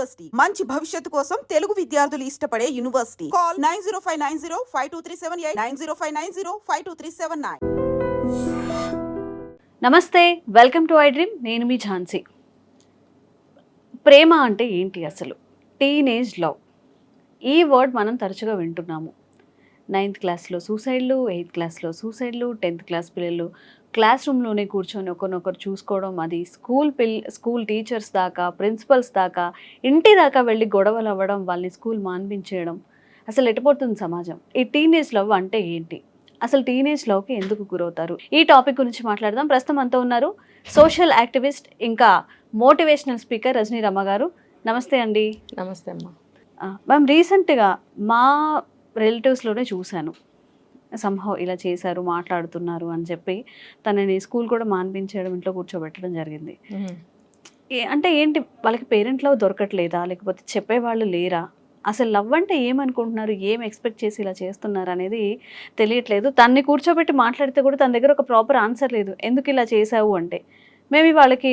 University మంచి భవిష్యత్తు కోసం తెలుగు విద్యార్థులు ఇష్టపడే యూనివర్సిటీ. కాల్ 9059052378 9059052379. నమస్తే, వెల్కమ్ టు ఐ డ్రీమ్. నేను మీ ఝాన్సీ. ప్రేమ అంటే ఏంటి అసలు? టీనేజ్ లవ్, ఈ వర్డ్ మనం తరచుగా వింటున్నాము. 9th క్లాస్లో సూసైడ్లు, 8th క్లాస్లో సూసైడ్లు, 10th క్లాస్ పిల్లలు క్లాస్ రూమ్లోనే కూర్చొని ఒకరినొకరు చూసుకోవడం, అది స్కూల్ టీచర్స్ దాకా, ప్రిన్సిపల్స్ దాకా, ఇంటి దాకా వెళ్ళి గొడవలు అవ్వడం, వాళ్ళని స్కూల్ మాన్పించేయడం. అసలు ఎటుపోతుంది సమాజం? ఈ టీనేజ్ లవ్ అంటే ఏంటి? అసలు టీనేజ్ లవ్కి ఎందుకు గురవుతారు? ఈ టాపిక్ గురించి మాట్లాడదాం. ప్రస్తుతం అంతా ఉన్నారు సోషల్ యాక్టివిస్ట్, ఇంకా మోటివేషనల్ స్పీకర్ రజనీ రమ గారు. నమస్తే అండి. నమస్తే అమ్మా. మ్యామ్, రీసెంట్గా మా రిలేటివ్స్లోనే చూశాను, సంహవ్ ఇలా చేశారు, మాట్లాడుతున్నారు అని చెప్పి తనని స్కూల్ కూడా మాన్పించడం, ఇంట్లో కూర్చోబెట్టడం జరిగింది. అంటే ఏంటి, వాళ్ళకి పేరెంట్ లవ్ దొరకట్లేదా, లేకపోతే చెప్పేవాళ్ళు లేరా? అసలు లవ్ అంటే ఏమనుకుంటున్నారు, ఏం ఎక్స్పెక్ట్ చేసి ఇలా చేస్తున్నారు అనేది తెలియట్లేదు. తన్ని కూర్చోబెట్టి మాట్లాడితే కూడా తన దగ్గర ఒక ప్రాపర్ ఆన్సర్ లేదు, ఎందుకు ఇలా చేసావు అంటే. మేబీ వాళ్ళకి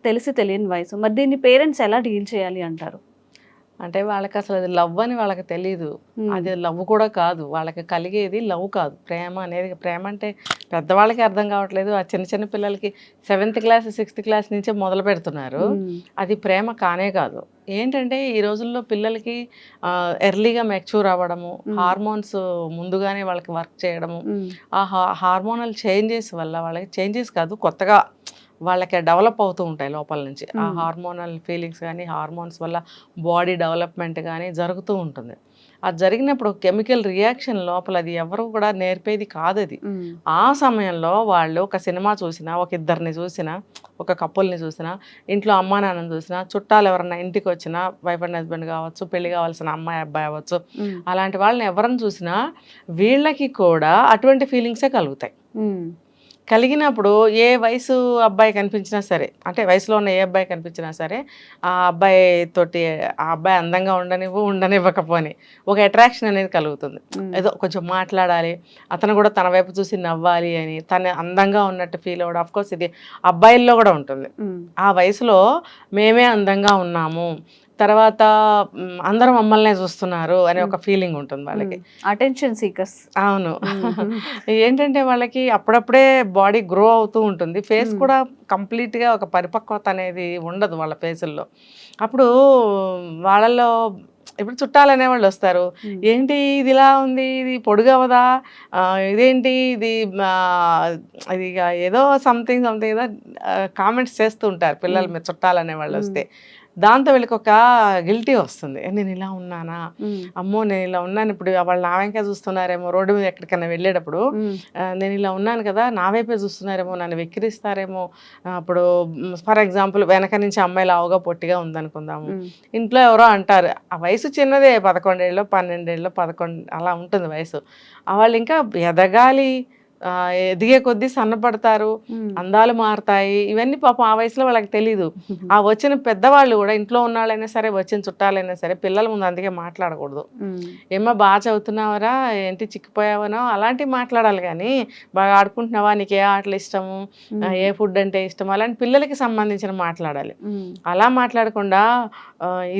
తెలిసి తెలియని వయసు. మరి దీన్ని పేరెంట్స్ ఎలా డీల్ చేయాలి అంటారు? అంటే వాళ్ళకి అసలు అది లవ్ అని వాళ్ళకి తెలియదు. అది లవ్ కూడా కాదు, వాళ్ళకి కలిగేది లవ్ కాదు, ప్రేమ అనేది. ప్రేమ అంటే పెద్దవాళ్ళకి అర్థం కావట్లేదు, ఆ చిన్న చిన్న పిల్లలకి 7th క్లాస్ 6th క్లాస్ నుంచే మొదలు పెడుతున్నారు. అది ప్రేమ కానే కాదు. ఏంటంటే ఈ రోజుల్లో పిల్లలకి ఎర్లీగా మెచ్యూర్ అవ్వడము, హార్మోన్స్ ముందుగానే వాళ్ళకి వర్క్ చేయడము, ఆ హార్మోనల్ చేంజెస్ వల్ల, వాళ్ళకి చేంజెస్ కాదు, కొత్తగా వాళ్ళకి డెవలప్ అవుతూ ఉంటాయి లోపల నుంచి. ఆ హార్మోనల్ ఫీలింగ్స్ కానీ, హార్మోన్స్ వల్ల బాడీ డెవలప్మెంట్ కానీ జరుగుతూ ఉంటుంది. అది జరిగినప్పుడు కెమికల్ రియాక్షన్ లోపల, అది ఎవరు కూడా నేర్పేది కాదు అది. ఆ సమయంలో వాళ్ళు ఒక సినిమా చూసినా, ఒక ఇద్దరిని చూసినా, ఒక కపుల్ని చూసినా, ఇంట్లో అమ్మా నాన్నని చూసినా, చుట్టాలు ఎవరన్నా ఇంటికి వచ్చినా, వైఫ్ అండ్ హస్బెండ్ కావచ్చు, పెళ్లి కావాల్సిన అమ్మాయి అబ్బాయి అవ్వచ్చు, అలాంటి వాళ్ళని ఎవరిని చూసినా వీళ్ళకి కూడా అటువంటి ఫీలింగ్సే కలుగుతాయి. కలిగినప్పుడు ఏ వయసు అబ్బాయి కనిపించినా సరే, అంటే వయసులో ఉన్న ఏ అబ్బాయి కనిపించినా సరే, ఆ అబ్బాయి తోటి, ఆ అబ్బాయి అందంగా ఉండనివ్వకపోని ఒక అట్రాక్షన్ అనేది కలుగుతుంది. ఏదో కొంచెం మాట్లాడాలి, అతను కూడా తన వైపు చూసి నవ్వాలి అని, తను అందంగా ఉన్నట్టు ఫీల్ అవ్వడం. అఫ్కోర్స్ ఇది అబ్బాయిల్లో కూడా ఉంటుంది. ఆ వయసులో మేమే అందంగా ఉన్నాము, తర్వాత అందరూ మమ్మల్నే చూస్తున్నారు అనే ఒక ఫీలింగ్ ఉంటుంది వాళ్ళకి. Attention seekers. అవును. ఏంటంటే వాళ్ళకి అప్పుడప్పుడే బాడీ గ్రో అవుతూ ఉంటుంది, ఫేస్ కూడా కంప్లీట్గా ఒక పరిపక్వత అనేది ఉండదు వాళ్ళ ఫేసుల్లో. అప్పుడు వాళ్ళల్లో ఇప్పుడు చుట్టాలు అనేవాళ్ళు వస్తారు, ఏంటి ఇది ఇలా ఉంది, ఇది పొడుగవదా, ఇదేంటి ఇది, ఇది ఏదో సంథింగ్ ఏదో కామెంట్స్ చేస్తూ ఉంటారు పిల్లలు మీద, చుట్టాలు అనేవాళ్ళు వస్తే. దాంతో వీళ్ళకి ఒక గిల్టీ వస్తుంది, నేను ఇలా ఉన్నానా, అమ్మో నేను ఇలా ఉన్నాను, ఇప్పుడు వాళ్ళు నా వెంకే చూస్తున్నారేమో, రోడ్డు మీద ఎక్కడికైనా వెళ్ళేటప్పుడు నేను ఇలా ఉన్నాను కదా, నా వైపే చూస్తున్నారేమో, నన్ను వెక్కిరిస్తారేమో. అప్పుడు ఫర్ ఎగ్జాంపుల్ వెనక నుంచి అమ్మాయి లావుగా పొట్టిగా ఉందనుకుందాము, ఇంట్లో ఎవరో అంటారు, ఆ వయసు చిన్నదే, 11 ఏళ్ళు 12 ఏళ్ళు 11 అలా ఉంటుంది వయసు. వాళ్ళు ఇంకా ఎదగాలి, ఎదిగే కొద్దీ సన్నపడతారు, అందాలు మారుతాయి, ఇవన్నీ పాపం ఆ వయసులో వాళ్ళకి తెలీదు. ఆ వచ్చిన పెద్దవాళ్ళు కూడా, ఇంట్లో ఉన్నాళ్ళైనా సరే, వచ్చిన చుట్టాలైనా సరే, పిల్లల ముందు అందుకే మాట్లాడకూడదు. ఏమో బాగా చదువుతున్నావరా, ఏంటి చిక్కిపోయావనో అలాంటివి మాట్లాడాలి, కానీ బాగా ఆడుకుంటున్నావా, నీకు ఏ ఆటలు ఇష్టము, ఏ ఫుడ్ అంటే ఇష్టం, అలాంటి పిల్లలకి సంబంధించిన మాట్లాడాలి. అలా మాట్లాడకుండా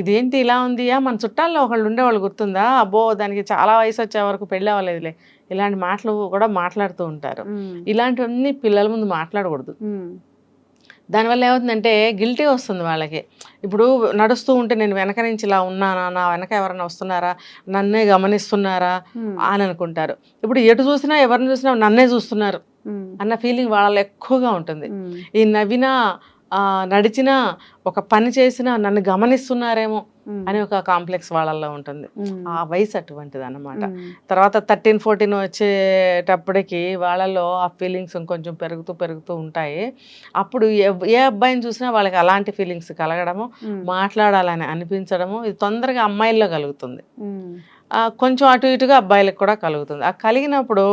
ఇదేంటి ఇలా ఉంది, మన చుట్టాల్లో ఒకళ్ళు ఉండేవాళ్ళు గుర్తుందా, అబ్బో దానికి చాలా వయసు వచ్చే వరకు పెళ్ళి అవ్వలేదులే, ఇలాంటి మాటలు కూడా మాట్లాడుతూ ఉంటారు. ఇలాంటివన్నీ పిల్లల ముందు మాట్లాడకూడదు. దానివల్ల ఏమవుతుందంటే గిల్టీ వస్తుంది వాళ్ళకి. ఇప్పుడు నడుస్తూ ఉంటే నేను వెనక నుంచి ఇలా ఉన్నానా, నా వెనక ఎవరైనా వస్తున్నారా, నన్నే గమనిస్తున్నారా అని అనుకుంటారు. ఇప్పుడు ఎటు చూసినా ఎవరిని చూసినా నన్నే చూస్తున్నారు అన్న ఫీలింగ్ వాళ్ళలో ఎక్కువగా ఉంటుంది. ఈ నవ్వినా, నడిచినా, ఒక పని చేసినా నన్ను గమనిస్తున్నారేమో అని ఒక కాంప్లెక్స్ వాళ్ళల్లో ఉంటుంది. ఆ వయసు అటువంటిది అన్నమాట. తర్వాత 13-14 వచ్చేటప్పటికి వాళ్ళలో ఆ ఫీలింగ్స్ కొంచెం పెరుగుతూ ఉంటాయి. అప్పుడు ఏ అబ్బాయిని చూసినా వాళ్ళకి అలాంటి ఫీలింగ్స్ కలగడము, మాట్లాడాలని అనిపించడము, ఇది తొందరగా అమ్మాయిల్లో కలుగుతుంది. కొంచెం అటు ఇటుగా అబ్బాయిలకు కూడా కలుగుతుంది. ఆ కలిగినప్పుడు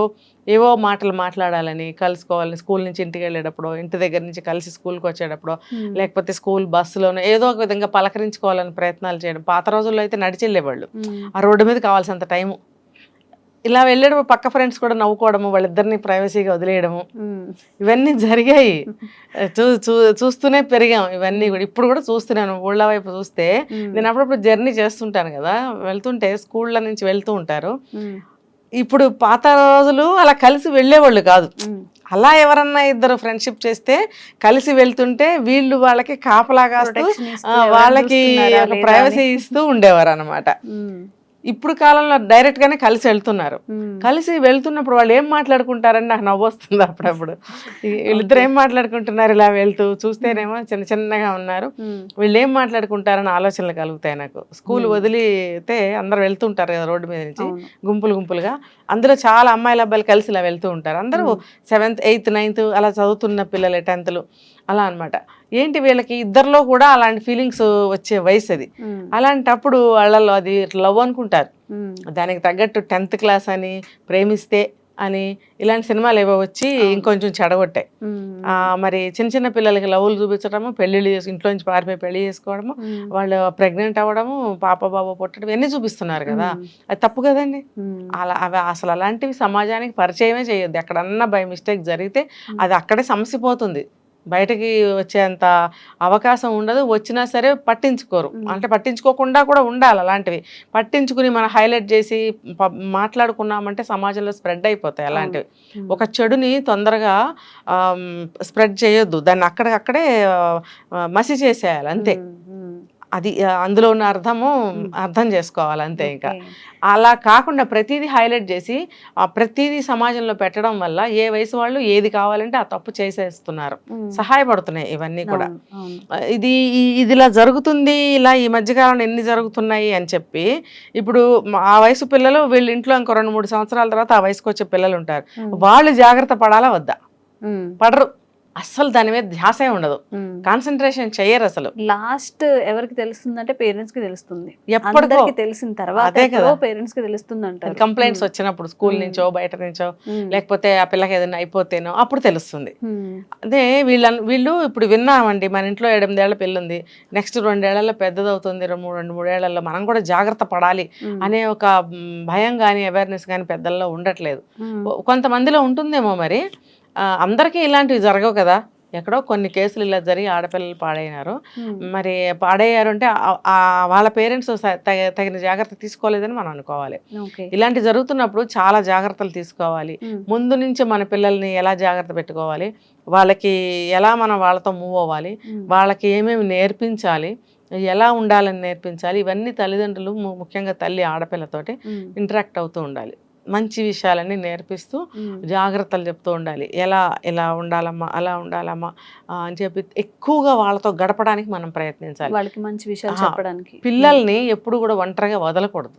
ఏవో మాటలు మాట్లాడాలని, కలుసుకోవాలని, స్కూల్ నుంచి ఇంటికి వెళ్ళేటప్పుడు, ఇంటి దగ్గర నుంచి కలిసి స్కూల్కి వచ్చేటప్పుడు, లేకపోతే స్కూల్ బస్సులోనో ఏదో ఒక విధంగా పలకరించుకోవాలని ప్రయత్నాలు చేయడం. పాత రోజుల్లో అయితే నడిచి వెళ్ళేవాళ్ళు, ఆ రోడ్డు మీద కావాల్సినంత టైము. ఇలా వెళ్ళేటప్పుడు పక్క ఫ్రెండ్స్ కూడా నవ్వుకోవడము, వాళ్ళిద్దరిని ప్రైవసీగా వదిలేయడము, ఇవన్నీ జరిగాయి. చూస్తూనే పెరిగాం ఇవన్నీ కూడా. ఇప్పుడు కూడా చూస్తున్నాను. ఊళ్ళ వైపు చూస్తే నేను అప్పుడప్పుడు జర్నీ చేస్తుంటాను కదా, వెళ్తుంటే స్కూళ్ళ నుంచి వెళ్తూ ఉంటారు. ఇప్పుడు పాత రోజులు అలా కలిసి వెళ్ళేవాళ్ళు కాదు. అలా ఎవరన్నా ఇద్దరు ఫ్రెండ్షిప్ చేస్తే కలిసి వెళ్తుంటే వీళ్ళు వాళ్ళకి కాపలా కాస్తూ వాళ్ళకి ఒక ప్రైవసీ ఇస్తూ ఉండేవారు అనమాట. ఇప్పుడు కాలంలో డైరెక్ట్ గానే కలిసి వెళ్తున్నారు. కలిసి వెళ్తున్నప్పుడు వాళ్ళు ఏం మాట్లాడుకుంటారని నాకు నవ్వు వస్తుంది అప్పుడప్పుడు. వీళ్ళిద్దరు ఏం మాట్లాడుకుంటున్నారు ఇలా వెళ్తూ చూస్తేనేమో చిన్న చిన్నగా ఉన్నారు, వీళ్ళు ఏం మాట్లాడుకుంటారని ఆలోచనలు కలుగుతాయి నాకు. స్కూల్ వదిలితే అందరు వెళ్తుంటారు కదా రోడ్డు మీద నుంచి గుంపులు గుంపులుగా, అందులో చాలా అమ్మాయిల అబ్బాయిలు కలిసి ఇలా వెళ్తూ ఉంటారు. అందరూ 7th 8th 9th అలా చదువుతున్న పిల్లలే, 10th అలా అనమాట. ఏంటి వీళ్ళకి ఇద్దరిలో కూడా అలాంటి ఫీలింగ్స్ వచ్చే వయసు అది. అలాంటప్పుడు వాళ్ళలో అది లవ్ అనుకుంటారు. దానికి తగ్గట్టు 10th క్లాస్ అని, ప్రేమిస్తే అని ఇలాంటి సినిమాలు ఏవో వచ్చి ఇంకొంచెం చెడగొట్టాయి. మరి చిన్న చిన్న పిల్లలకి లవ్లు చూపించడము, పెళ్ళిళ్ళు ఇంట్లో నుంచి పారిపోయి పెళ్లి చేసుకోవడము, వాళ్ళు ప్రెగ్నెంట్ అవ్వడము, పాప బాబు పుట్టడం, ఇవన్నీ చూపిస్తున్నారు కదా. అది తప్పు కదండి. అవి అసలు అలాంటివి సమాజానికి పరిచయమే చేయొద్దు. ఎక్కడన్నా బై మిస్టేక్ జరిగితే అది అక్కడే సమసిపోతుంది, బయటకి వచ్చేంత అవకాశం ఉండదు. వచ్చినా సరే పట్టించుకోరు. అంటే పట్టించుకోకుండా కూడా ఉండాలి. అలాంటివి పట్టించుకుని మనం హైలైట్ చేసి మాట్లాడుకున్నామంటే సమాజంలో స్ప్రెడ్ అయిపోతాయి అలాంటివి. ఒక చెడుని తొందరగా స్ప్రెడ్ చేయొద్దు, దాన్ని అక్కడికక్కడే మసి చేసేయాలి అంతే. అది అందులో ఉన్న అర్థం చేసుకోవాలి అంతే. ఇంకా అలా కాకుండా ప్రతిదీ హైలైట్ చేసి ప్రతిదీ సమాజంలో పెట్టడం వల్ల ఏ వయసు వాళ్ళు ఏది కావాలంటే ఆ తప్పు చేసేస్తున్నారు, సహాయపడుతున్నాయి ఇవన్నీ కూడా. ఇదిలా జరుగుతుంది, ఇలా ఈ మధ్యకాలంలో ఎన్ని జరుగుతున్నాయి అని చెప్పి ఇప్పుడు ఆ వయసు పిల్లలు వీళ్ళ ఇంట్లో ఇంకో 2-3 సంవత్సరాల తర్వాత ఆ వయసుకు వచ్చే పిల్లలు ఉంటారు. వాళ్ళు జాగ్రత్త పడాలా వద్దా? పడరు అస్సలు. దాని మీద ధ్యాసే ఉండదు, కాన్సన్ట్రేషన్ చెయ్యరు అసలు. లాస్ట్ ఎవరికి తెలుస్తుందంటే పేరెంట్స్ కి తెలుస్తుంది. ఎప్పటికీ తెలిసిన తర్వాత పేరెంట్స్ కి తెలుస్తుంది అంటారు. కంప్లైంట్స్ వచ్చినప్పుడు స్కూల్ నుంచో బయట నుంచో, లేకపోతే ఆ పిల్లకి ఏదైనా అయిపోతేనో అప్పుడు తెలుస్తుంది. అదే వీళ్ళు ఇప్పుడు విన్నామండి, మన ఇంట్లో 8 ఏళ్ల పిల్ల ఉంది, నెక్స్ట్ 2 ఏళ్లలో పెద్దదవుతుంది, 2-3 ఏళ్లలో మనం కూడా జాగ్రత్త పడాలి అనే ఒక భయం కానీ అవేర్నెస్ కానీ పెద్దల్లో ఉండట్లేదు. కొంతమందిలో ఉంటుందేమో మరి. అందరికీ ఇలాంటివి జరగవు కదా, ఎక్కడో కొన్ని కేసులు ఇలా జరిగి ఆడపిల్లలు పాడైనారు. మరి పాడయ్యారు అంటే వాళ్ళ పేరెంట్స్ తగిన జాగ్రత్త తీసుకోలేదని మనం అనుకోవాలి. ఇలాంటి జరుగుతున్నప్పుడు చాలా జాగ్రత్తలు తీసుకోవాలి. ముందు నుంచి మన పిల్లల్ని ఎలా జాగ్రత్త పెట్టుకోవాలి, వాళ్ళకి ఎలా మనం వాళ్ళతో మూవ్ అవ్వాలి, వాళ్ళకి ఏమేమి నేర్పించాలి, ఎలా ఉండాలని నేర్పించాలి, ఇవన్నీ తల్లిదండ్రులు ముఖ్యంగా తల్లి ఆడపిల్లతోటి ఇంటరాక్ట్ అవుతూ ఉండాలి. మంచి విషయాలన్నీ నేర్పిస్తూ జాగ్రత్తలు చెప్తూ ఉండాలి. ఎలా ఉండాలమ్మా, అలా ఉండాలమ్మా అని చెప్పి ఎక్కువగా వాళ్ళతో గడపడానికి మనం ప్రయత్నించాలి. వాళ్ళకి మంచి విషయాలు చెప్పడానికి. పిల్లల్ని ఎప్పుడు కూడా ఒంటరిగా వదలకూడదు.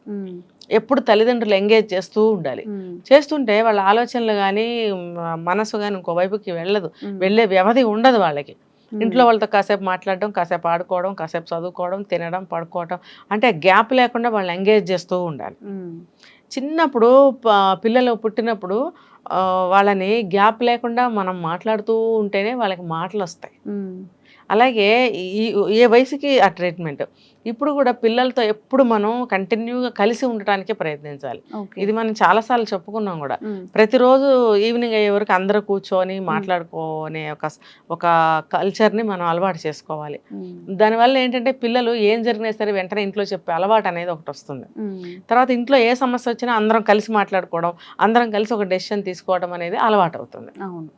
ఎప్పుడు తల్లిదండ్రులు ఎంగేజ్ చేస్తూ ఉండాలి. చేస్తుంటే వాళ్ళ ఆలోచనలు కానీ మనసు కానీ ఇంకో వైపుకి వెళ్ళే వ్యవధి ఉండదు వాళ్ళకి. ఇంట్లో వాళ్ళతో కాసేపు మాట్లాడడం, కాసేపు ఆడుకోవడం, కాసేపు చదువుకోవడం, తినడం, పడుకోవడం, అంటే గ్యాప్ లేకుండా వాళ్ళని ఎంగేజ్ చేస్తూ ఉండాలి. చిన్నప్పుడు పిల్లలు పుట్టినప్పుడు వాళ్ళని గ్యాప్ లేకుండా మనం మాట్లాడుతూ ఉంటేనే వాళ్ళకి మాటలు వస్తాయి. అలాగే ఏ వయసుకి ఆ ట్రీట్మెంట్. ఇప్పుడు కూడా పిల్లలతో ఎప్పుడు మనం కంటిన్యూగా కలిసి ఉండటానికే ప్రయత్నించాలి. ఇది మనం చాలాసార్లు చెప్పుకున్నాం కూడా. ప్రతిరోజు ఈవినింగ్ అయ్యే వరకు అందరూ కూర్చొని మాట్లాడుకోనే ఒక కల్చర్ని మనం అలవాటు చేసుకోవాలి. దానివల్ల ఏంటంటే పిల్లలు ఏం జరిగినా సరే వెంటనే ఇంట్లో చెప్పే అలవాటు అనేది ఒకటి వస్తుంది. తర్వాత ఇంట్లో ఏ సమస్య వచ్చినా అందరం కలిసి మాట్లాడుకోవడం, అందరం కలిసి ఒక డెసిషన్ తీసుకోవడం అనేది అలవాటు అవుతుంది. అవును.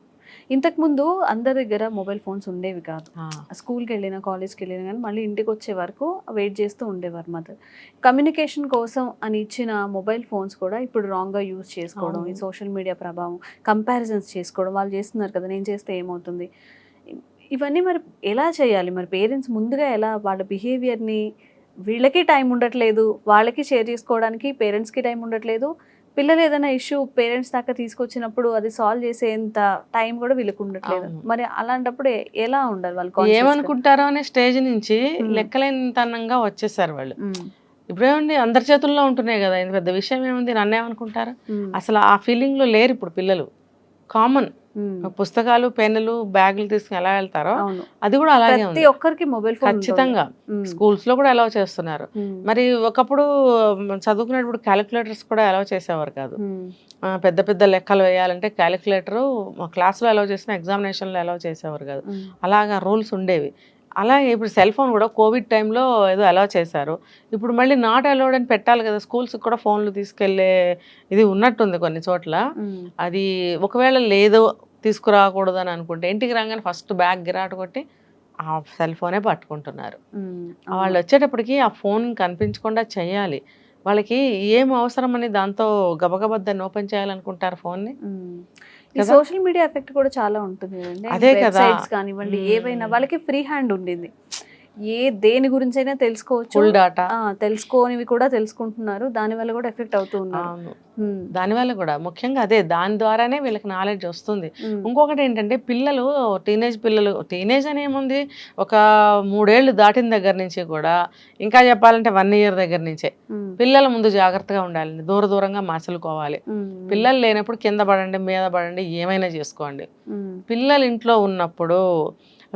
ఇంతకుముందు అందరి దగ్గర మొబైల్ ఫోన్స్ ఉండేవి కాదు. స్కూల్కి వెళ్ళినా, కాలేజ్కి వెళ్ళినా కానీ మళ్ళీ ఇంటికి వచ్చే వరకు వెయిట్ చేస్తూ ఉండేవారు మదర్. కమ్యూనికేషన్ కోసం అని ఇచ్చిన మొబైల్ ఫోన్స్ కూడా ఇప్పుడు రాంగ్గా యూజ్ చేసుకోవడం, ఈ సోషల్ మీడియా ప్రభావం, కంపారిజన్స్ చేసుకోవడం, వాళ్ళు చేస్తున్నారు కదా నేను చేస్తే ఏమవుతుంది, ఇవన్నీ మరి ఎలా చేయాలి? మరి పేరెంట్స్ ముందుగా ఎలా వాళ్ళ బిహేవియర్ని, వీళ్ళకి టైం ఉండట్లేదు, వాళ్ళకి షేర్ చేసుకోవడానికి పేరెంట్స్కి టైం ఉండట్లేదు, పిల్లలు ఏదైనా ఇష్యూ పేరెంట్స్ దాకా తీసుకొచ్చినప్పుడు అది సాల్వ్ చేసేంత టైం కూడా వీళ్ళకి ఉండట్లేదు. మరి అలాంటప్పుడు ఎలా ఉండాలి వాళ్ళు? ఏమనుకుంటారో అనే స్టేజ్ నుంచి లెక్కలేనితనంగా వచ్చేసారు వాళ్ళు. ఇప్పుడేమండి అందరి చేతుల్లో ఉంటున్నాయి కదా, ఇంత పెద్ద విషయం ఏముంది, నన్నేమనుకుంటారు, అసలు ఆ ఫీలింగ్లో లేరు ఇప్పుడు పిల్లలు. కామన్ పుస్తకాలు పెన్నులు బ్యాగులు తీసుకుని ఎలా వెళ్తారో అవును. అది కూడా అలాగే ప్రతి ఉంది. ఒక్కరికి మొబైల్ ఫోన్ ఖచ్చితంగా స్కూల్స్ లో కూడా అలౌ చేస్తున్నారు. మరి ఒకప్పుడు చదువుకునేటప్పుడు క్యాలిక్యులేటర్స్ కూడా అలౌ చేసేవారు కాదు. పెద్ద పెద్ద లెక్కలు వేయాలంటే క్యాలిక్యులేటరు క్లాస్లో అలౌ చేసిన ఎగ్జామినేషన్లో అలౌ చేసేవారు కాదు. అలాగా రూల్స్ ఉండేవి. అలాగే ఇప్పుడు సెల్ ఫోన్ కూడా కోవిడ్ టైంలో ఏదో అలౌ చేశారు. ఇప్పుడు మళ్ళీ నాట్ అలౌడ్ అని పెట్టాలి కదా, స్కూల్స్కి కూడా ఫోన్లు తీసుకెళ్లే ఇది ఉన్నట్టుంది కొన్ని చోట్ల. అది ఒకవేళ లేదో తీసుకురాకూడదు అని అనుకుంటే ఇంటికి రాగానే ఫస్ట్ బ్యాగ్ గిరాటు కొట్టి ఆ సెల్ ఫోనే పట్టుకుంటున్నారు. వాళ్ళు వచ్చేటప్పటికి ఆ ఫోన్ కనిపించకుండా చేయాలి. వాళ్ళకి ఏం అవసరం అని దాంతో గబగబద్దని ఓపెన్ చేయాలనుకుంటారు ఫోన్ని. ఈ సోషల్ మీడియా ఎఫెక్ట్ కూడా చాలా ఉంటుంది కదండి. అదే కదా. వెబ్సైట్స్ కానివ్వండి, ఏవైనా వాళ్ళకి ఫ్రీ హ్యాండ్ ఉండింది. దేని గురించి అయినా తెలుసుకోవచ్చు, ఫుల్ డాటా తెలుసుకోనివి కూడా తెలుసుకుంటున్నారు. దానివల్ల కూడా ఎఫెక్ట్ అవుతూ ఉన్నారు. దానివల్ల కూడా ముఖ్యంగా అదే, దాని ద్వారానే వీళ్ళకి నాలెడ్జ్ వస్తుంది. ఇంకొకటి ఏంటంటే పిల్లలు, టీనేజ్ అని ఏముంది, ఒక 3 ఏళ్ళు దాటిన దగ్గర నుంచి కూడా, ఇంకా చెప్పాలంటే 1 year దగ్గర నుంచే పిల్లల ముందు జాగ్రత్తగా ఉండాలండి. దూరంగా మసలుకోవాలి. పిల్లలు లేనప్పుడు కింద పడండి, మీద పడండి, ఏమైనా చేసుకోండి. పిల్లలు ఇంట్లో ఉన్నప్పుడు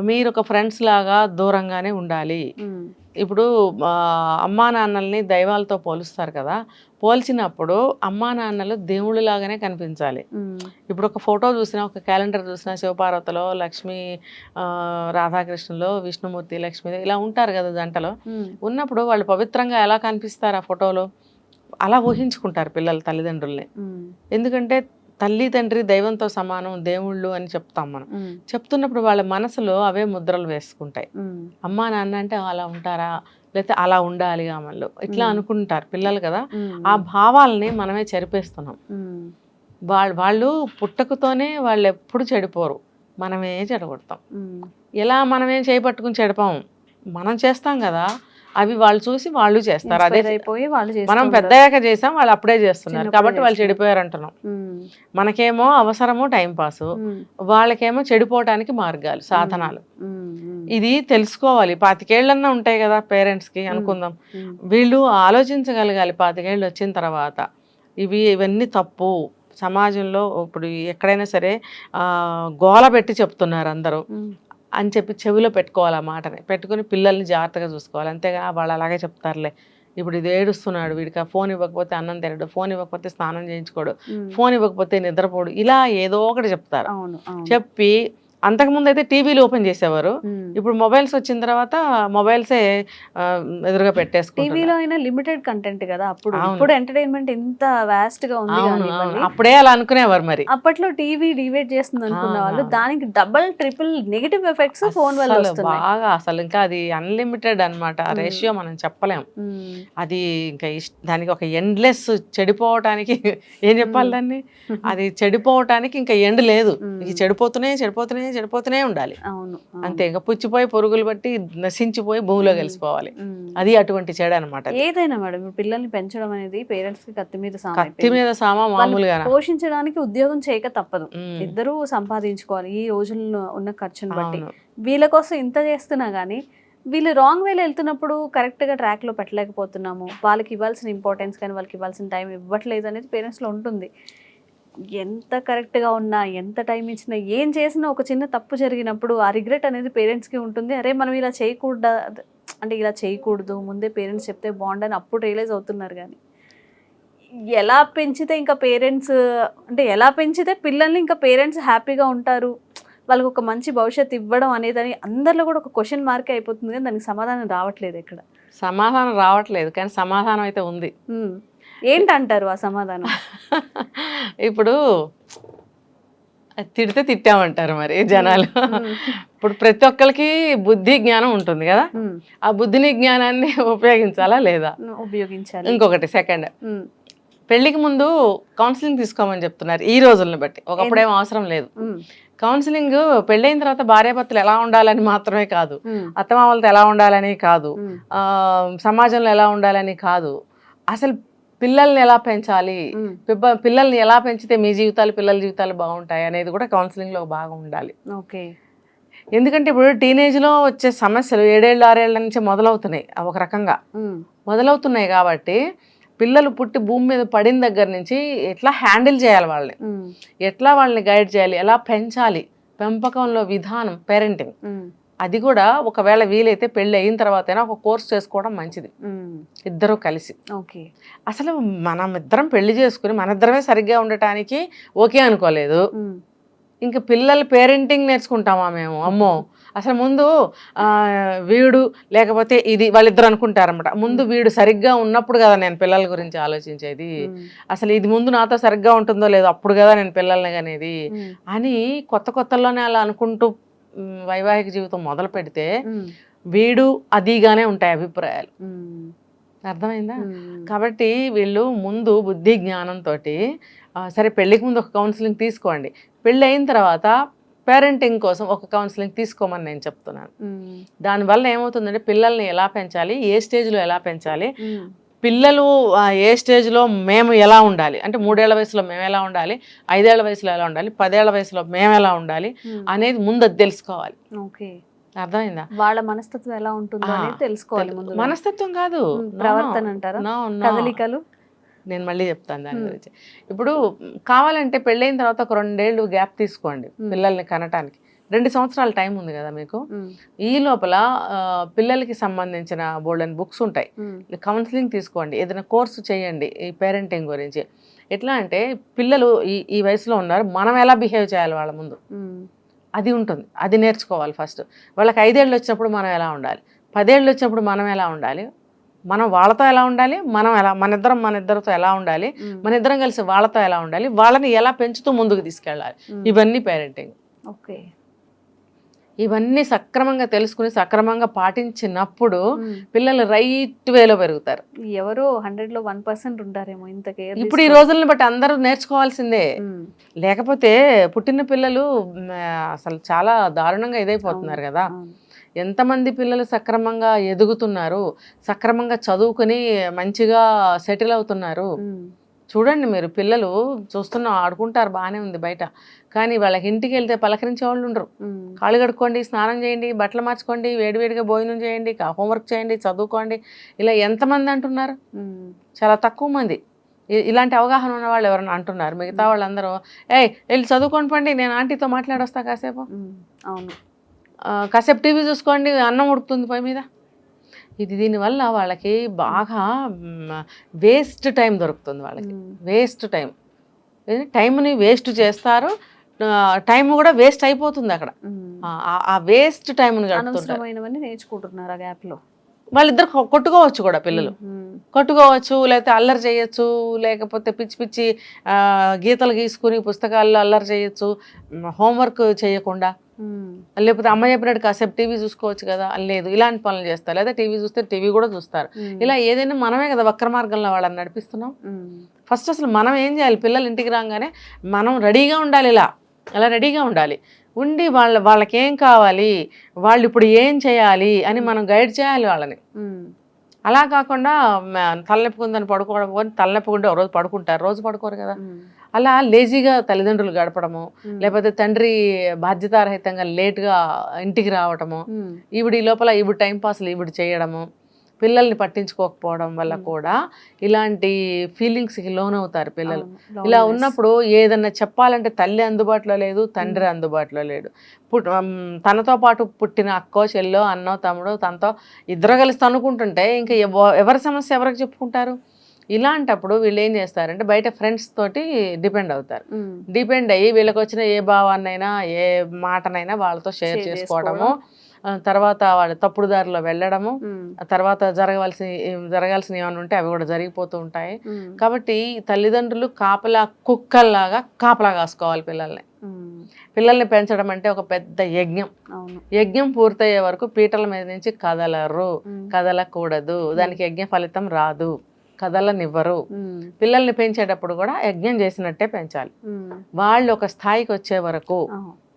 మీరు ఒక ఫ్రెండ్స్ లాగా దూరంగానే ఉండాలి. ఇప్పుడు అమ్మా నాన్నల్ని దైవాలతో పోలుస్తారు కదా, పోల్చినప్పుడు అమ్మా నాన్నలు దేవుళ్ళలాగానే కనిపించాలి. ఇప్పుడు ఒక ఫోటో చూసినా, ఒక క్యాలెండర్ చూసినా, శివపార్వతిలో, లక్ష్మీ రాధాకృష్ణలో, విష్ణుమూర్తి లక్ష్మి ఇలా ఉంటారు కదా జంటలో. ఉన్నప్పుడు వాళ్ళు పవిత్రంగా ఎలా కనిపిస్తారు ఆ ఫోటోలో, అలా ఊహించుకుంటారు పిల్లలు తల్లిదండ్రుల్ని. ఎందుకంటే తల్లి తండ్రి దైవంతో సమానం, దేవుళ్ళు అని చెప్తాం మనం. చెప్తున్నప్పుడు వాళ్ళ మనసులో అవే ముద్రలు వేసుకుంటాయి. అమ్మా నాన్న అంటే అలా ఉంటారా, లేకపోతే అలా ఉండాలి ఆమెలో, ఇట్లా అనుకుంటారు పిల్లలు కదా. ఆ భావాలని మనమే చెరిపేస్తున్నాం. వాళ్ళు పుట్టకతోనే వాళ్ళు ఎప్పుడు చెడిపోరు, మనమే చెడగొడతాం. ఎలా మనమేం చేపట్టుకుని చెడపాం, మనం చేస్తాం కదా, అవి వాళ్ళు చూసి వాళ్ళు చేస్తారు. అదే మనం పెద్దయ్యాక చేసాం, వాళ్ళు అప్పుడే చేస్తున్నారు కాబట్టి వాళ్ళు చెడిపోయారు అంటున్నాం. మనకేమో అవసరము టైం పాసు, వాళ్ళకేమో చెడిపోవటానికి మార్గాలు, సాధనాలు. ఇది తెలుసుకోవాలి. 25 ఏళ్ళన్నా ఉంటాయి కదా పేరెంట్స్కి అనుకుందాం. వీళ్ళు ఆలోచించగలగాలి 25 ఏళ్ళు వచ్చిన తర్వాత. ఇవన్నీ తప్పు. సమాజంలో ఇప్పుడు ఎక్కడైనా సరే గోల పెట్టి చెప్తున్నారు అందరూ అని చెప్పి చెవిలో పెట్టుకోవాలి. ఆ మాటని పెట్టుకుని పిల్లల్ని జాగ్రత్తగా చూసుకోవాలి. అంతేగా వాళ్ళు అలాగే చెప్తారులే, ఇప్పుడు ఇది ఏడుస్తున్నాడు, వీడికి ఆ ఫోన్ ఇవ్వకపోతే అన్నం తినడు, ఫోన్ ఇవ్వకపోతే స్నానం చేయించుకోడు, ఫోన్ ఇవ్వకపోతే నిద్రపోడు, ఇలా ఏదో ఒకటి చెప్తారు. చెప్పి అంతకుముందు అయితే టీవీలు ఓపెన్ చేసేవారు, ఇప్పుడు మొబైల్స్ వచ్చిన తర్వాత మొబైల్సే ఎదురుగా పెట్టేసుకుంటారు. టీవీలో అయినా లిమిటెడ్ కంటెంట్ కదా అప్పుడు. ఇప్పుడు ఎంటర్టైన్మెంట్ ఎంత వాస్ట్ గా ఉంది. అప్పుడే అలా అనుకునేవారు. మరి అప్పట్లో టీవీ డివైడ్ చేస్తుంది అనుకున్న వాళ్ళు దానికి double triple negative effects phone వల్ల వస్తున్నాయి బాగా. అసలు ఇంకా అది అన్లిమిటెడ్ అన్నమాట. ఆ రేషియో మనం చెప్పలేం. అది ఇంకా దానికి ఒక ఎండ్లెస్ చెడిపోవటానికి ఏం చెప్పాలి దాన్ని, అది చెడిపోవటానికి ఇంకా ఎండ్ లేదు. ఇది చెడిపోతూనే ఉండాలి. అంతే, ఇంకా పుచ్చిపోయి పురుగులు బట్టి నశించిపోయి భూమిలో కలిసిపోవాలి. అది అటువంటి చెడు అనమాట. ఏదైనా మేడం, పిల్లల్ని పెంచడం అనేది పేరెంట్స్ కి కత్తి మీద సామా మామూలుగా. పోషించడానికి ఉద్యోగం చేయక తప్పదు, ఇద్దరూ సంపాదించుకోవాలి ఈ రోజుల్లో ఉన్న ఖర్చును బట్టి. వీళ్ళ కోసం ఇంత చేస్తున్నా గానీ వీళ్ళు రాంగ్ వేలో వెళ్తున్నప్పుడు కరెక్ట్గా ట్రాక్లో పెట్టలేకపోతున్నాము. వాళ్ళకి ఇవ్వాల్సిన ఇంపార్టెన్స్ కానీ వాళ్ళకి ఇవ్వాల్సిన టైం ఇవ్వట్లేదు అనేది పేరెంట్స్లో ఉంటుంది. ఎంత కరెక్ట్గా ఉన్నా, ఎంత టైం ఇచ్చినా, ఏం చేసినా ఒక చిన్న తప్పు జరిగినప్పుడు ఆ రిగ్రెట్ అనేది పేరెంట్స్కి ఉంటుంది. అరే మనం ఇలా చేయకూడదు, అంటే ఇలా చేయకూడదు, ముందే పేరెంట్స్ చెప్తే బాగుండని అప్పుడు రియలైజ్ అవుతున్నారు. కానీ ఎలా పెంచితే ఇంకా పేరెంట్స్, అంటే ఎలా పెంచితే పిల్లల్ని ఇంకా పేరెంట్స్ హ్యాపీగా ఉంటారు, వాళ్ళకి ఒక మంచి భవిష్యత్తు ఇవ్వడం అనేది అందరిలో కూడా ఒక క్వశ్చన్ మార్క్ అయిపోతుంది. కానీ దానికి సమాధానం రావట్లేదు. ఎక్కడ సమాధానం రావట్లేదు, కానీ సమాధానం అయితే ఉంది. ఏంటంటారు ఆ సమాధానం? ఇప్పుడు తిడితే తిట్టామంటారు మరి జనాలు. ఇప్పుడు ప్రతి ఒక్కరికి బుద్ధి జ్ఞానం ఉంటుంది కదా, ఆ బుద్ధిని జ్ఞానాన్ని ఉపయోగించాలా లేదా? ఉపయోగించాలి. ఇంకొకటి సెకండ్, పెళ్లికి ముందు కౌన్సిలింగ్ తీసుకోమని చెప్తున్నారు ఈ రోజులను బట్టి. ఒకప్పుడేం అవసరం లేదు కౌన్సిలింగ్. పెళ్ళైన తర్వాత భార్యాభర్తలు ఎలా ఉండాలని మాత్రమే కాదు, అత్తమామలతో ఎలా ఉండాలని కాదు, సమాజంలో ఎలా ఉండాలని కాదు, అసలు పిల్లల్ని ఎలా పెంచాలి, పిల్లల్ని ఎలా పెంచితే మీ జీవితాలు పిల్లల జీవితాలు బాగుంటాయి అనేది కూడా కౌన్సిలింగ్లో బాగా ఉండాలి. ఓకే. ఎందుకంటే ఇప్పుడు టీనేజ్లో వచ్చే సమస్యలు 7 ఏళ్ళు 6 ఏళ్ల నుంచి మొదలవుతున్నాయి. ఒక రకంగా మొదలవుతున్నాయి కాబట్టి పిల్లలు పుట్టి భూమి మీద పడిన దగ్గర నుంచి ఎట్లా హ్యాండిల్ చేయాలి వాళ్ళని, ఎట్లా వాళ్ళని గైడ్ చేయాలి, ఎలా పెంచాలి, పెంపకంలో విధానం, పేరెంటింగ్, అది కూడా ఒకవేళ వీలైతే పెళ్ళి అయిన తర్వాత అయినా ఒక కోర్స్ చేసుకోవడం మంచిది, ఇద్దరు కలిసి. ఓకే. అసలు మనం ఇద్దరం పెళ్లి చేసుకుని మన ఇద్దరమే సరిగ్గా ఉండటానికి ఓకే అనుకోలేదు, ఇంకా పిల్లల పేరెంటింగ్ నేర్చుకుంటామా మేము? అమ్మో, అసలు ముందు వీడు లేకపోతే ఇది వాళ్ళిద్దరు అనుకుంటారన్నమాట. ముందు వీడు సరిగ్గా ఉన్నప్పుడు కదా నేను పిల్లల గురించి ఆలోచించేది, అసలు ఇది ముందు నాతో సరిగ్గా ఉంటుందో లేదో అప్పుడు కదా నేను పిల్లల్ని అనేది అని కొత్త కొత్తలోనే అలా అనుకుంటూ వైవాహిక జీవితం మొదలు పెడితే వీడు అదిగానే ఉంటాయి అభిప్రాయాలు. అర్థమైందా? కాబట్టి వీళ్ళు ముందు బుద్ధి జ్ఞానంతో సరే పెళ్ళికి ముందు ఒక కౌన్సిలింగ్ తీసుకోండి, పెళ్ళి అయిన తర్వాత పేరెంటింగ్ కోసం ఒక కౌన్సిలింగ్ తీసుకోమని నేను చెప్తున్నాను. దానివల్ల ఏమవుతుందంటే పిల్లల్ని ఎలా పెంచాలి, ఏ స్టేజ్లో ఎలా పెంచాలి, పిల్లలు ఏ స్టేజ్లో మేము ఎలా ఉండాలి, అంటే 3 ఏళ్ల వయసులో మేము ఎలా ఉండాలి, 5 ఏళ్ల వయసులో ఎలా ఉండాలి, 10 ఏళ్ల వయసులో మేము ఎలా ఉండాలి అనేది ముందు అది తెలుసుకోవాలి. ఓకే. అర్థమైందా? వాళ్ళ మనస్తత్వం ఎలా ఉంటుందో అనేది తెలుసుకోవాలి ముందు. మనస్తత్వం కాదు, ప్రవర్తన అంటారా, కదలికలు. నేను మళ్ళీ చెప్తాను దాని గురించి. ఇప్పుడు కావాలంటే పెళ్ళైన తర్వాత ఒక 2 ఏళ్ళు గ్యాప్ తీసుకోండి పిల్లల్ని కనటానికి. 2 సంవత్సరాల టైం ఉంది కదా మీకు. ఈ లోపల పిల్లలకి సంబంధించిన బోల్డెన్ బుక్స్ ఉంటాయి, కౌన్సిలింగ్ తీసుకోండి, ఏదైనా కోర్సు చేయండి ఈ పేరెంటింగ్ గురించి. ఎట్లా అంటే పిల్లలు ఈ వయసులో ఉన్నారు, మనం ఎలా బిహేవ్ చేయాలి వాళ్ళ ముందు అది ఉంటుంది, అది నేర్చుకోవాలి ఫస్ట్. వాళ్ళకి 5 ఏళ్ళు వచ్చినప్పుడు మనం ఎలా ఉండాలి, 10 ఏళ్ళు వచ్చినప్పుడు మనం ఎలా ఉండాలి, మనం వాళ్ళతో ఎలా ఉండాలి, మనం ఎలా మన ఇద్దరితో ఎలా ఉండాలి, మన ఇద్దరం కలిసి వాళ్ళతో ఎలా ఉండాలి, వాళ్ళని ఎలా పెంచుతూ ముందుకు తీసుకెళ్ళాలి, ఇవన్నీ పేరెంటింగ్. ఓకే. ఇవన్నీ సక్రమంగా తెలుసుకుని సక్రమంగా పాటించినప్పుడు పిల్లలు రైట్ వేలో పెరుగుతారు. ఎవరో 100లో 1% ఉంటారేమో ఇంత కేర్. ఇప్పుడు ఈ రోజులను బట్టి అందరూ నేర్చుకోవాల్సిందే, లేకపోతే పుట్టిన పిల్లలు అసలు చాలా దారుణంగా ఇదైపోతున్నారు కదా. ఎంతమంది పిల్లలు సక్రమంగా ఎదుగుతున్నారు, సక్రమంగా చదువుకుని మంచిగా సెటిల్ అవుతున్నారు. చూడండి మీరు, పిల్లలు చూస్తున్నా ఆడుకుంటారు బాగానే ఉంది బయట, కానీ వాళ్ళకి ఇంటికి వెళ్తే పలకరించే వాళ్ళు ఉండరు. కాళ్ళు కడుక్కోండి, స్నానం చేయండి, బట్టలు మార్చుకోండి, వేడివేడిగా భోజనం చేయండి, హోంవర్క్ చేయండి, చదువుకోండి, ఇలా ఎంతమంది అంటున్నారు? చాలా తక్కువ మంది ఇలాంటి అవగాహన ఉన్న వాళ్ళు ఎవరైనా అంటున్నారు. మిగతా వాళ్ళందరూ వెళ్ళి చదువుకోండి పండి, నేను ఆంటీతో మాట్లాడొస్తా కాసేపు, అవును కాసేపు టీవీ చూసుకోండి, అన్నం ఉడుకుతుంది పొయ్యి మీద. దీనివల్ల వాళ్ళకి బాగా వేస్ట్ టైం దొరుకుతుంది, వాళ్ళకి వేస్ట్ టైంని వేస్ట్ చేస్తారు, టైం కూడా వేస్ట్ అయిపోతుంది అక్కడ. ఆ వేస్ట్ టైంని అనవసరమైనవన్నీ నేర్చుకుంటున్నారు ఆ గ్యాప్లో. వాళ్ళిద్దరు కొట్టుకోవచ్చు కూడా, పిల్లలు కొట్టుకోవచ్చు, లేకపోతే అల్లరి చేయొచ్చు, లేకపోతే పిచ్చి పిచ్చి గీతలు గీసుకుని పుస్తకాల్లో అల్లరి చేయొచ్చు, హోంవర్క్ చేయకుండా, లేకపోతే అమ్మ చెప్పినట్టు కాసేపు టీవీ చూసుకోవచ్చు కదా, లేదు ఇలాంటి పనులు చేస్తారు. లేదా టీవీ చూస్తే టీవీ కూడా చూస్తారు. ఇలా ఏదైనా మనమే కదా వక్ర మార్గంలో వాళ్ళని నడిపిస్తున్నాం. ఫస్ట్ అసలు మనం ఏం చేయాలి, పిల్లలు ఇంటికి రాగానే మనం రెడీగా ఉండాలి, ఇలా రెడీగా ఉండాలి, ఉండి వాళ్ళకేం కావాలి, వాళ్ళు ఇప్పుడు ఏం చేయాలి అని మనం గైడ్ చేయాలి వాళ్ళని. అలా కాకుండా తలనొప్పి ఉందని పడుకోవడం, తలనొప్పి ఉంటే ఒక రోజు పడుకుంటారు, రోజు పడుకోరు కదా. అలా లేజీగా తల్లిదండ్రులు గడపడము, లేకపోతే తండ్రి బాధ్యతారహితంగా లేట్గా ఇంటికి రావటము, ఈవిడ లోపల ఈవిడ టైంపాస్లు ఈవిడ చేయడము, పిల్లల్ని పట్టించుకోకపోవడం వల్ల కూడా ఇలాంటి ఫీలింగ్స్కి లోనవుతారు పిల్లలు. ఇలా ఉన్నప్పుడు ఏదన్నా చెప్పాలంటే తల్లి అందుబాటులో లేదు, తండ్రి అందుబాటులో లేడు. తనతో పాటు పుట్టిన అక్కో చెల్లో అన్నో తమ్ముడో తనతో ఇద్దరు కలిసి తనుకుంటుంటే ఇంకా ఎవరి సమస్య ఎవరికి చెప్పుకుంటారు? ఇలాంటప్పుడు వీళ్ళు ఏం చేస్తారంటే బయట ఫ్రెండ్స్ తోటి డిపెండ్ అవుతారు. డిపెండ్ అయ్యి వీళ్ళకి వచ్చిన ఏ భావాన్నైనా ఏ మాటనైనా వాళ్ళతో షేర్ చేసుకోవడము, తర్వాత వాళ్ళు తప్పుడు దారిలో వెళ్ళడము, తర్వాత జరగాల్సిన ఏమైనా ఉంటే అవి కూడా జరిగిపోతూ ఉంటాయి. కాబట్టి తల్లిదండ్రులు కుక్కల్లాగా కాపలా కాసుకోవాలి పిల్లల్ని పెంచడం అంటే ఒక పెద్ద యజ్ఞం. యజ్ఞం పూర్తయ్యే వరకు పీటల మీద నుంచి కదలకూడదు, దానికి యజ్ఞ ఫలితం రాదు, కదలనివ్వరు. పిల్లల్ని పెంచేటప్పుడు కూడా యజ్ఞం చేసినట్టే పెంచాలి. వాళ్ళు ఒక స్థాయికి వచ్చే వరకు,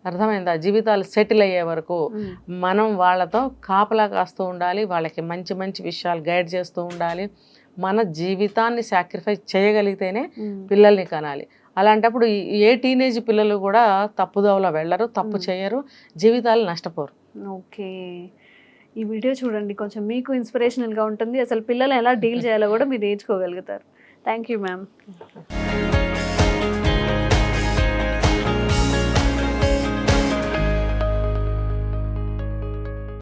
అర్థమైందా, జీవితాలు సెటిల్ అయ్యే వరకు మనం వాళ్ళతో కాపలా కాస్తూ ఉండాలి, వాళ్ళకి మంచి మంచి విషయాలు గైడ్ చేస్తూ ఉండాలి. మన జీవితాన్ని సాక్రిఫైస్ చేయగలిగితేనే పిల్లల్ని కనాలి. అలాంటప్పుడు ఏ టీనేజ్ పిల్లలు కూడా తప్పుదోవలో వెళ్ళరు, తప్పు చేయరు, జీవితాలు నష్టపోరు. ఓకే. ఈ వీడియో చూడండి, కొంచెం మీకు ఇన్స్పిరేషనల్గా ఉంటుంది. అసలు పిల్లలు ఎలా డీల్ చేయాలో కూడా మీరు నేర్చుకోగలుగుతారు. Thank you ma'am.